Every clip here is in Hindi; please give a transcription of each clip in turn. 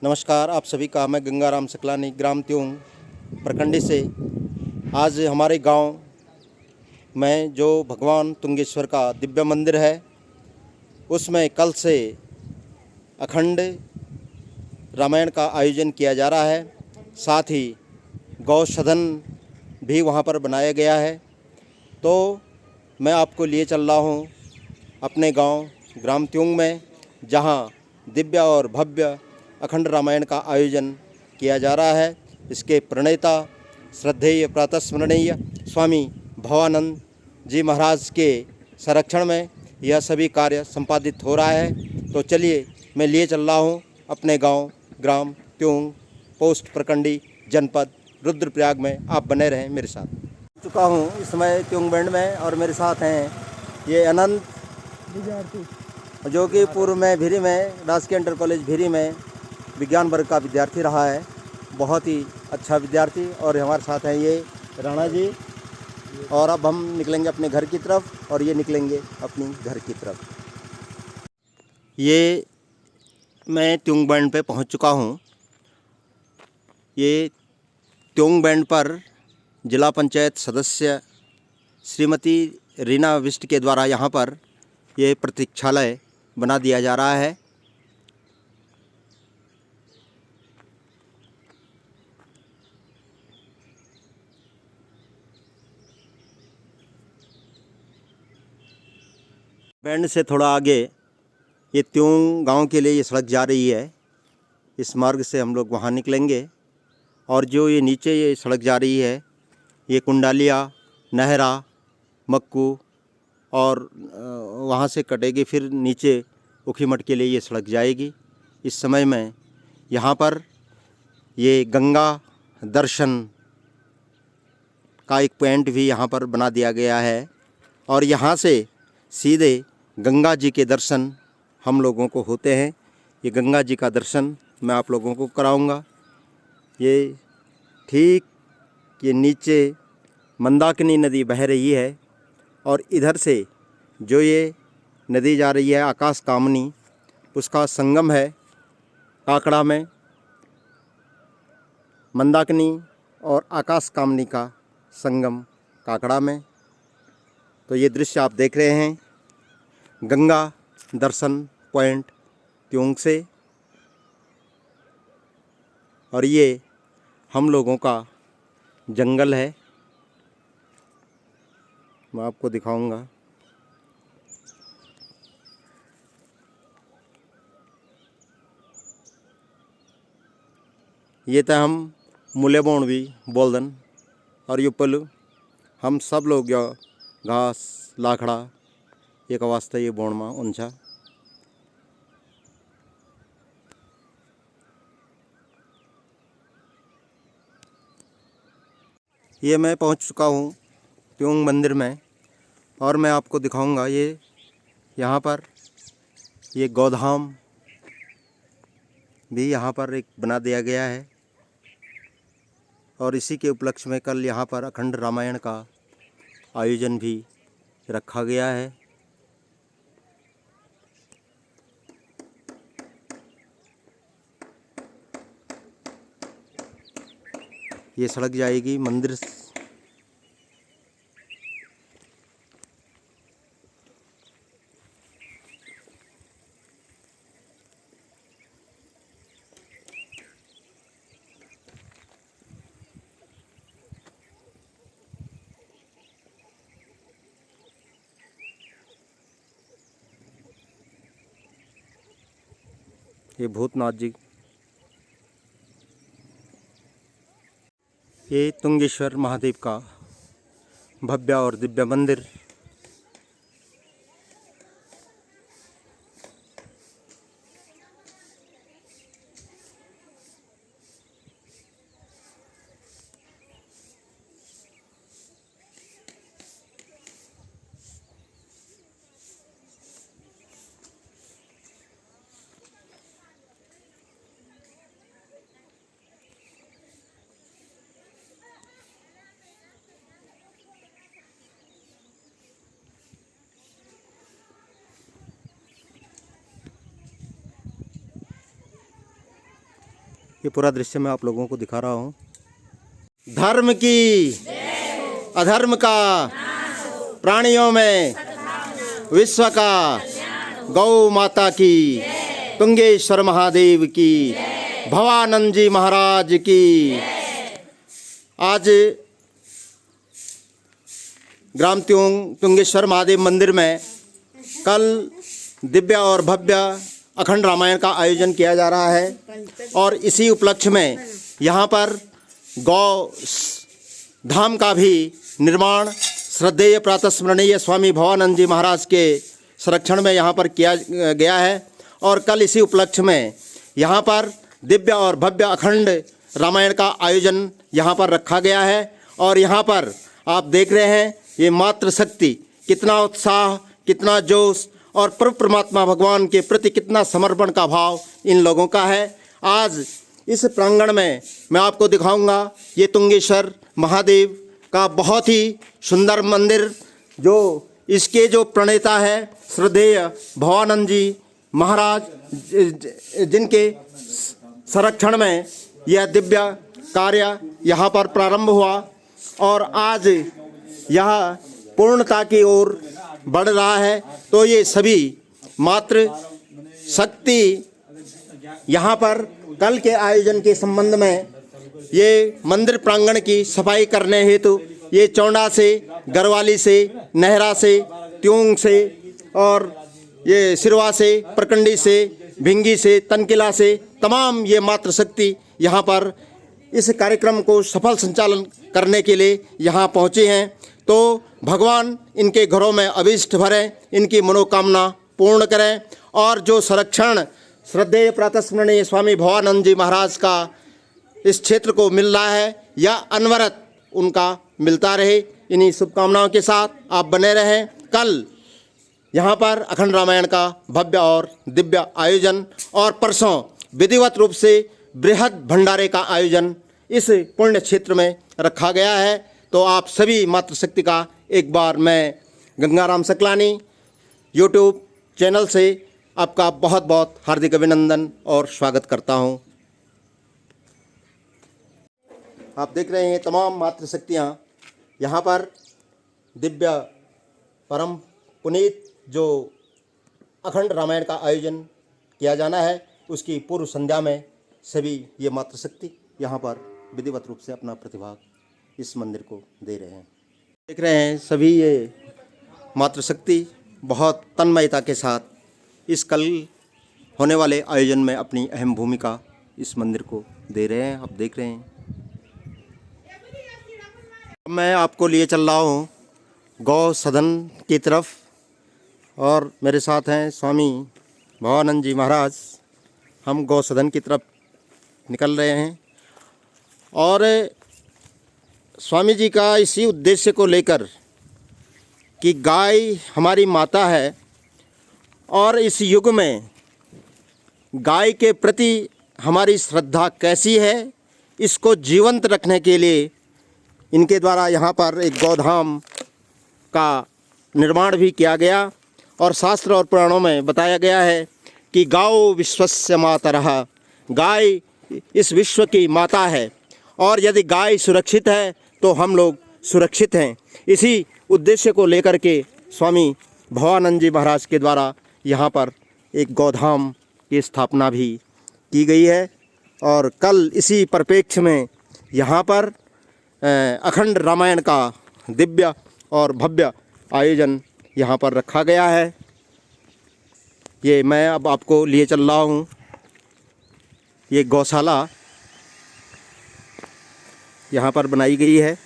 नमस्कार, आप सभी का मैं गंगाराम सकलानी ग्राम त्योंग प्रखंडी से। आज हमारे गांव में जो भगवान तुंगेश्वर का दिव्य मंदिर है उसमें कल से अखंड रामायण का आयोजन किया जा रहा है। साथ ही गौ सदन भी वहां पर बनाया गया है। तो मैं आपको लिए चल रहा हूं अपने गांव ग्राम त्योंग में, जहां दिव्य और भव्य अखंड रामायण का आयोजन किया जा रहा है। इसके प्रणेता श्रद्धेय प्रातस्मरणीय स्वामी भवानंद जी महाराज के संरक्षण में यह सभी कार्य संपादित हो रहा है। तो चलिए मैं लिए चल रहा हूँ अपने गांव ग्राम त्योंग पोस्ट प्रखंडी जनपद रुद्रप्रयाग में। आप बने रहें मेरे साथ। चुका हूँ इस समय त्योंग बैंड में और मेरे साथ हैं ये अनंत विद्यार्थी, जो कि पूर्व में भिरी में राजकीय इंटर कॉलेज भिरी में विज्ञान वर्ग का विद्यार्थी रहा है। बहुत ही अच्छा विद्यार्थी। और हमारे साथ हैं ये राणा जी। और अब हम निकलेंगे अपने घर की तरफ और ये निकलेंगे अपनी घर की तरफ। ये मैं त्योंग बैंड पे पहुंच चुका हूं। ये त्योंग बैंड पर जिला पंचायत सदस्य श्रीमती रीना विष्ट के द्वारा यहाँ पर ये प्रतीक्षालय बना दिया जा रहा है। बैंड से थोड़ा आगे ये त्योंग गांव के लिए ये सड़क जा रही है। इस मार्ग से हम लोग वहाँ निकलेंगे। और जो ये नीचे ये सड़क जा रही है ये कुंडालिया, नहरा, मक्कू और वहाँ से कटेगी, फिर नीचे उखीमठ के लिए ये सड़क जाएगी। इस समय में यहाँ पर ये गंगा दर्शन का एक पॉइंट भी यहाँ पर बना दिया गया है। और यहाँ से सीधे गंगा जी के दर्शन हम लोगों को होते हैं। ये गंगा जी का दर्शन मैं आप लोगों को कराऊंगा। ये ठीक ये नीचे मंदाकिनी नदी बह रही है और इधर से जो ये नदी जा रही है आकाश कामनी, उसका संगम है काकड़ा में। मंदाकिनी और आकाश कामनी का संगम काकड़ा में। तो ये दृश्य आप देख रहे हैं गंगा दर्शन पॉइंट त्योंग से। और ये हम लोगों का जंगल है, मैं आपको दिखाऊंगा। ये तो हम मूल्यबोण भी बोलदन। और ये पल हम सब लोग यो घास लाखड़ा एक वास्ते ये बोण में उनछा। ये मैं पहुंच चुका हूँ त्योंग मंदिर में और मैं आपको दिखाऊंगा। ये यहाँ पर ये गोधाम भी यहाँ पर एक बना दिया गया है। और इसी के उपलक्ष्य में कल यहाँ पर अखंड रामायण का आयोजन भी रखा गया है। ये सड़क जाएगी मंदिर। ये भूतनाथ जी, ये तुंगेश्वर महादेव का भव्य और दिव्य मंदिर। ये पूरा दृश्य मैं आप लोगों को दिखा रहा हूँ। धर्म की अधर्म का, प्राणियों में विश्व का, गौ माता की, तुंगेश्वर महादेव की, भवानंद जी महाराज की। आज ग्राम तुंगेश्वर महादेव मंदिर में कल दिव्य और भव्य अखंड रामायण का आयोजन किया जा रहा है और इसी उपलक्ष्य में यहाँ पर गौ धाम का भी निर्माण श्रद्धेय प्रातस्मरणीय स्वामी भवानंद जी महाराज के संरक्षण में यहाँ पर किया गया है। और कल इसी उपलक्ष्य में यहाँ पर दिव्य और भव्य अखंड रामायण का आयोजन यहाँ पर रखा गया है। और यहाँ पर आप देख रहे हैं ये मातृशक्ति, कितना उत्साह, कितना जोश और प्रभु परमात्मा भगवान के प्रति कितना समर्पण का भाव इन लोगों का है। आज इस प्रांगण में मैं आपको दिखाऊंगा ये तुंगेश्वर महादेव का बहुत ही सुंदर मंदिर, जो इसके जो प्रणेता है श्रद्धेय भवानंद जी महाराज, जिनके संरक्षण में यह दिव्य कार्य यहाँ पर प्रारंभ हुआ और आज यह पूर्णता की ओर बढ़ रहा है। तो ये सभी मातृ शक्ति यहाँ पर कल के आयोजन के संबंध में ये मंदिर प्रांगण की सफाई करने हेतु ये चौंडा से, गरवाली से, नहरा से, त्यूंग से और ये सिरवा से, प्रकंडी से, भिंगी से, तनकिला से तमाम ये मातृशक्ति यहाँ पर इस कार्यक्रम को सफल संचालन करने के लिए यहाँ पहुँचे हैं। तो भगवान इनके घरों में अभीष्ट भरें, इनकी मनोकामना पूर्ण करें और जो संरक्षण श्रद्धेय प्रातस्मरणीय स्वामी भवानंद जी महाराज का इस क्षेत्र को मिल रहा है या अनवरत उनका मिलता रहे। इन्हीं शुभकामनाओं के साथ आप बने रहें। कल यहाँ पर अखंड रामायण का भव्य और दिव्य आयोजन और परसों विधिवत रूप से बृहद भंडारे का आयोजन इस पुण्य क्षेत्र में रखा गया है। तो आप सभी मातृशक्ति का एक बार मैं गंगाराम सकलानी यूट्यूब चैनल से आपका बहुत बहुत हार्दिक अभिनंदन और स्वागत करता हूं। आप देख रहे हैं तमाम मातृशक्तियां यहाँ पर दिव्य परम पुनीत जो अखंड रामायण का आयोजन किया जाना है उसकी पूर्व संध्या में सभी ये मातृशक्ति यहाँ पर विधिवत रूप से अपना प्रतिभाग इस मंदिर को दे रहे हैं। देख रहे हैं सभी ये मातृशक्ति बहुत तन्मयता के साथ इस कल होने वाले आयोजन में अपनी अहम भूमिका इस मंदिर को दे रहे हैं। आप देख रहे हैं मैं आपको लिए चल रहा हूँ गौ सदन की तरफ और मेरे साथ हैं स्वामी भवानंद जी महाराज। हम गौ सदन की तरफ निकल रहे हैं और स्वामी जी का इसी उद्देश्य को लेकर कि गाय हमारी माता है और इस युग में गाय के प्रति हमारी श्रद्धा कैसी है, इसको जीवंत रखने के लिए इनके द्वारा यहाँ पर एक गौधाम का निर्माण भी किया गया। और शास्त्र और पुराणों में बताया गया है कि गौ विश्वस्य मातरः, गाय इस विश्व की माता है और यदि गाय सुरक्षित है तो हम लोग सुरक्षित हैं। इसी उद्देश्य को लेकर के स्वामी भवानंद जी महाराज के द्वारा यहाँ पर एक गौधाम की स्थापना भी की गई है। और कल इसी परिप्रेक्ष्य में यहाँ पर अखंड रामायण का दिव्य और भव्य आयोजन यहाँ पर रखा गया है। ये मैं अब आपको लिए चल रहा हूँ ये गौशाला यहाँ पर बनाई गई है।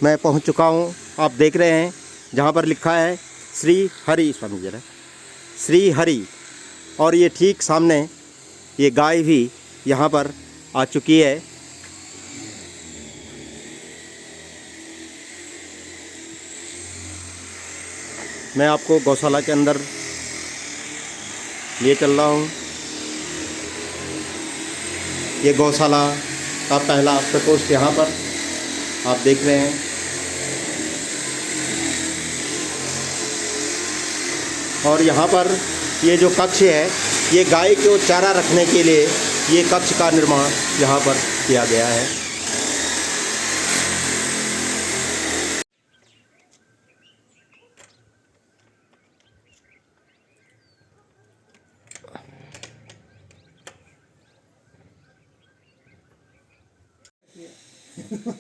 मैं पहुँच चुका हूँ, आप देख रहे हैं जहाँ पर लिखा है श्री हरि, स्वामी जरा श्री हरि। और ये ठीक सामने ये गाय भी यहाँ पर आ चुकी है। मैं आपको गौशाला के अंदर लिए चल रहा हूँ। ये गौशाला का पहला प्रकोष्ठ यहाँ पर आप देख रहे हैं। और यहाँ पर ये जो कक्ष है, ये गाय को चारा रखने के लिए ये कक्ष का निर्माण यहाँ पर किया गया है।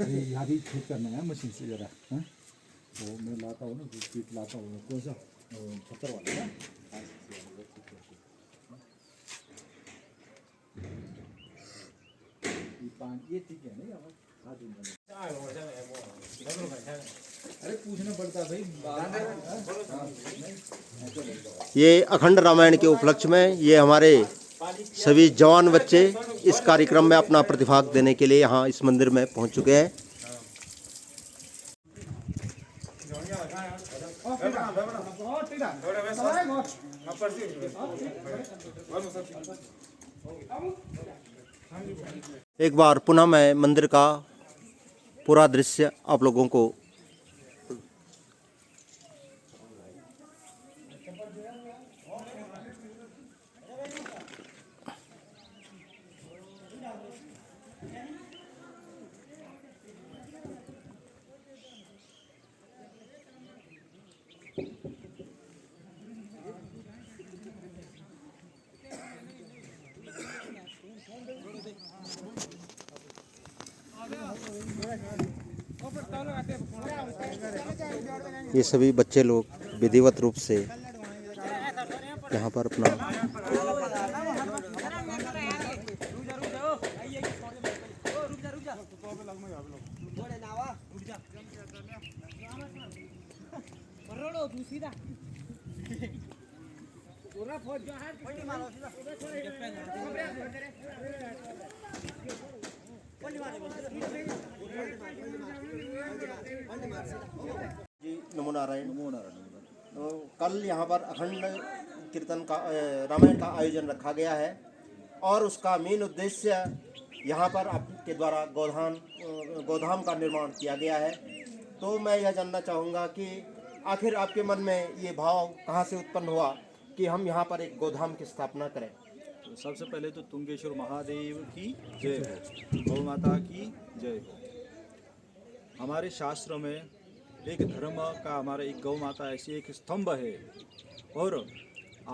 यहाँ भी ठीक करना है मशीन से ज़रा। हाँ, वो मैं लाता हूँ ना, पीट लाता हूँ। कौन सा पत्थर वाला ना? ये ठीक है नहीं? अरे पूछना पड़ता भाई। ये अखंड रामायण के उपलक्ष्य में ये हमारे सभी जवान बच्चे इस कार्यक्रम में अपना प्रतिभाग देने के लिए यहाँ इस मंदिर में पहुँच चुके हैं। एक बार पुनः मैं मंदिर का पूरा दृश्य आप लोगों को ये सभी बच्चे लोग विधिवत रूप से यहाँ पर अपना जी नमो नारायण। तो कल यहाँ पर अखंड कीर्तन का रामायण का आयोजन रखा गया है और उसका मेन उद्देश्य यहाँ पर आपके द्वारा गोधाम का निर्माण किया गया है। तो मैं यह जानना चाहूँगा कि आखिर आपके मन में ये भाव कहाँ से उत्पन्न हुआ कि हम यहाँ पर एक गोधाम की स्थापना करें? तो सबसे पहले तो तुंगेश्वर महादेव की जय हो, गौ माता की जय हो। हमारे शास्त्र में एक धर्म का हमारा एक गौ माता ऐसी एक स्तंभ है और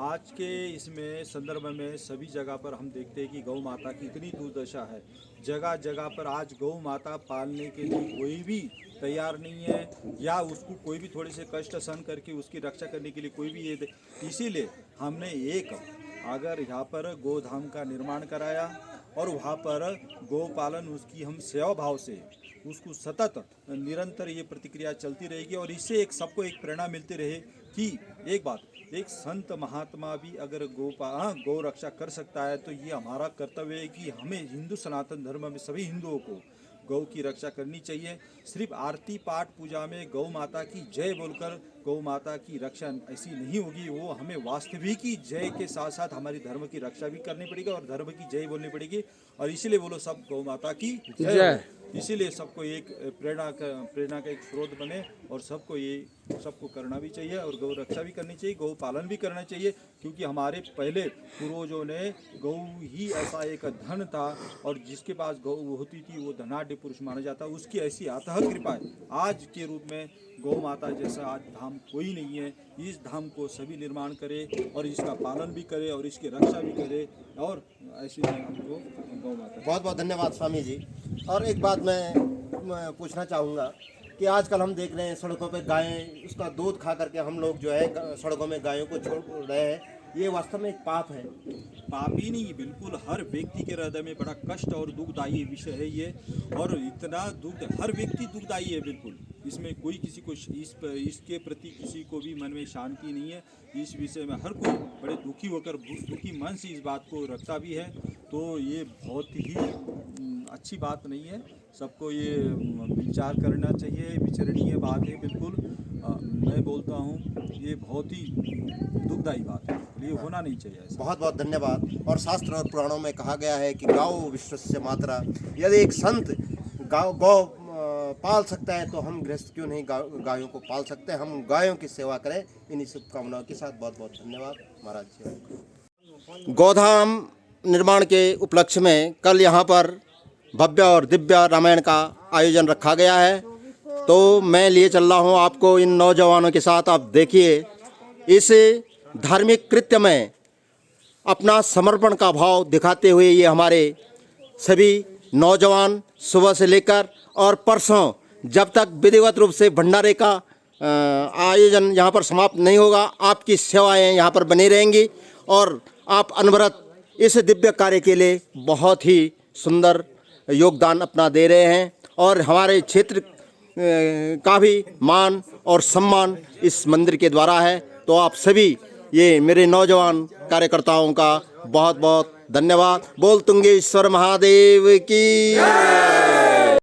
आज के इसमें संदर्भ में सभी जगह पर हम देखते हैं कि गौ माता की इतनी दुर्दशा है। जगह जगह पर आज गौ माता पालने के लिए कोई भी तैयार नहीं है या उसको कोई भी थोड़े से कष्ट सहन करके उसकी रक्षा करने के लिए कोई भी ये इसीलिए हमने एक अगर यहाँ पर गोधाम का निर्माण कराया और वहाँ पर गौ पालन उसकी हम सेवा भाव से उसको सतत निरंतर ये प्रतिक्रिया चलती रहेगी और इससे एक सबको एक प्रेरणा मिलती रहे कि एक बात एक संत महात्मा भी अगर गौ रक्षा कर सकता है तो ये हमारा कर्तव्य है कि हमें हिंदू सनातन धर्म में सभी हिंदुओं को गौ की रक्षा करनी चाहिए। सिर्फ आरती पाठ पूजा में गौ माता की जय बोलकर गौ माता की रक्षा ऐसी नहीं होगी, वो हमें वास्तविक की जय के साथ साथ हमारी धर्म की रक्षा भी करनी पड़ेगी और धर्म की जय बोलनी पड़ेगी। और इसीलिए बोलो सब गौ माता की जय। इसीलिए सबको एक प्रेरणा का एक स्रोत बने और सबको करना भी चाहिए और गौ रक्षा भी करनी चाहिए, गौ पालन भी करना चाहिए, क्योंकि हमारे पहले पूर्वजों ने गौ ही ऐसा एक धन था और जिसके पास गौ होती थी वो धनाढ़ पुरुष माना जाता। उसकी ऐसी अतः कृपा है आज के रूप में गौ माता जैसा आज धाम कोई नहीं है। इस धाम को सभी निर्माण करे और इसका पालन भी करे और इसकी रक्षा भी करे और ऐसे हमको गौ माता। बहुत बहुत धन्यवाद स्वामी जी। और एक बात मैं पूछना चाहूँगा कि आजकल हम देख रहे हैं सड़कों पे गायें उसका दूध खा करके हम लोग जो है सड़कों में गायों को छोड़ रहे हैं, ये वास्तव में एक पाप है? पाप ही नहीं, बिल्कुल हर व्यक्ति के हृदय में बड़ा कष्ट और दुखदायी विषय है ये। और इतना दुख हर व्यक्ति दुखदायी है बिल्कुल, इसमें कोई किसी को इसके प्रति किसी को भी मन में शांति नहीं है। इस विषय में हर कोई बड़े दुखी होकर दुखी मन से इस बात को रखता भी है। तो ये बहुत ही अच्छी बात नहीं है। सबको ये विचार करना चाहिए, विचारणीय बात है बिल्कुल। मैं बोलता हूँ ये बहुत ही दुखदायी बात है, ये होना नहीं चाहिए ऐसा। बहुत बहुत धन्यवाद। और शास्त्र और पुराणों में कहा गया है कि गाओ विश्वस्य मातरा। यदि एक संत गौ पाल सकता है तो हम गृहस्थ क्यों नहीं गायों को पाल सकते हैं। हम गायों की सेवा करें। इन्हीं शुभकामनाओं के साथ बहुत बहुत धन्यवाद महाराज। गोधाम निर्माण के उपलक्ष्य में कल यहाँ पर भव्य और दिव्य रामायण का आयोजन रखा गया है। तो मैं लिए चल रहा हूँ आपको इन नौजवानों के साथ। आप देखिए इस धार्मिक कृत्य में अपना समर्पण का भाव दिखाते हुए ये हमारे सभी नौजवान सुबह से लेकर और परसों जब तक विधिवत रूप से भंडारे का आयोजन यहाँ पर समाप्त नहीं होगा, आपकी सेवाएं यहाँ पर बनी रहेंगी और आप अनवरत इस दिव्य कार्य के लिए बहुत ही सुंदर योगदान अपना दे रहे हैं और हमारे क्षेत्र का भी मान और सम्मान इस मंदिर के द्वारा है। तो आप सभी ये मेरे नौजवान कार्यकर्ताओं का बहुत बहुत धन्यवाद। बोल तुंगेश्वर महादेव की।